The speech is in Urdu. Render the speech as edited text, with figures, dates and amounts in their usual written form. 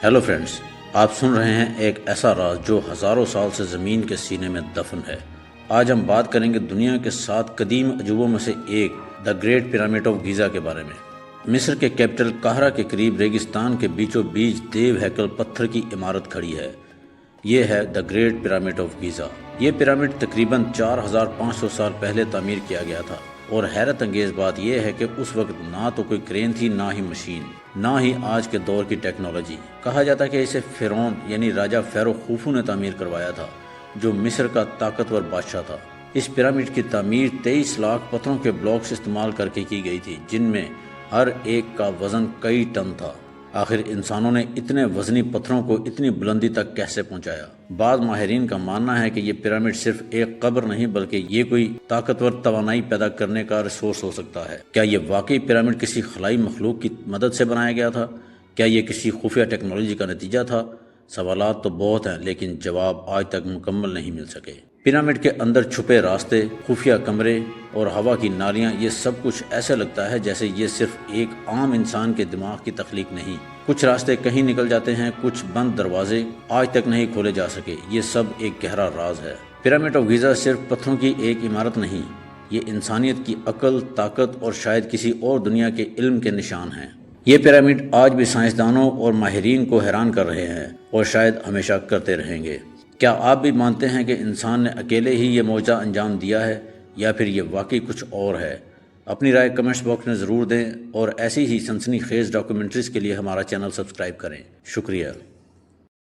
ہیلو فرینڈز، آپ سن رہے ہیں ایک ایسا راز جو ہزاروں سال سے زمین کے سینے میں دفن ہے۔ آج ہم بات کریں گے دنیا کے 7 قدیم عجوبوں میں سے ایک دا گریٹ پیرامڈ آف گیزا کے بارے میں۔ مصر کے کیپٹل قاہرہ کے قریب ریگستان کے بیچوں بیچ دیو ہیکل پتھر کی عمارت کھڑی ہے۔ یہ ہے دا گریٹ پیرامڈ آف گیزا۔ یہ پیرامڈ تقریباً 4500 سال پہلے تعمیر کیا گیا تھا، اور حیرت انگیز بات یہ ہے کہ اس وقت نہ تو کوئی کرین تھی، نہ ہی مشین، نہ ہی آج کے دور کی ٹیکنالوجی۔ کہا جاتا ہے کہ اسے فرعون یعنی راجہ فیرو خوفو نے تعمیر کروایا تھا، جو مصر کا طاقتور بادشاہ تھا۔ اس پیرامڈ کی تعمیر 23 لاکھ پتھروں کے بلاکس استعمال کر کے کی گئی تھی، جن میں ہر ایک کا وزن کئی ٹن تھا۔ آخر انسانوں نے اتنے وزنی پتھروں کو اتنی بلندی تک کیسے پہنچایا؟ بعض ماہرین کا ماننا ہے کہ یہ پیرامڈ صرف ایک قبر نہیں بلکہ یہ کوئی طاقتور توانائی پیدا کرنے کا ریسورس ہو سکتا ہے۔ کیا یہ واقعی پیرامڈ کسی خلائی مخلوق کی مدد سے بنایا گیا تھا؟ کیا یہ کسی خفیہ ٹیکنالوجی کا نتیجہ تھا؟ سوالات تو بہت ہیں، لیکن جواب آج تک مکمل نہیں مل سکے۔ پیرامڈ کے اندر چھپے راستے، خفیہ کمرے اور ہوا کی نالیاں، یہ سب کچھ ایسے لگتا ہے جیسے یہ صرف ایک عام انسان کے دماغ کی تخلیق نہیں۔ کچھ راستے کہیں نکل جاتے ہیں، کچھ بند دروازے آج تک نہیں کھولے جا سکے۔ یہ سب ایک گہرا راز ہے۔ پیرامڈ آف گیزا صرف پتھروں کی ایک عمارت نہیں، یہ انسانیت کی عقل، طاقت اور شاید کسی اور دنیا کے علم کے نشان ہیں۔ یہ پیرامڈ آج بھی سائنسدانوں اور ماہرین کو حیران کر رہے ہیں، اور شاید ہمیشہ کرتے رہیں گے۔ کیا آپ بھی مانتے ہیں کہ انسان نے اکیلے ہی یہ معجزہ انجام دیا ہے، یا پھر یہ واقعی کچھ اور ہے؟ اپنی رائے کمنٹس باکس میں ضرور دیں، اور ایسی ہی سنسنی خیز ڈاکیومنٹریز کے لیے ہمارا چینل سبسکرائب کریں۔ شکریہ۔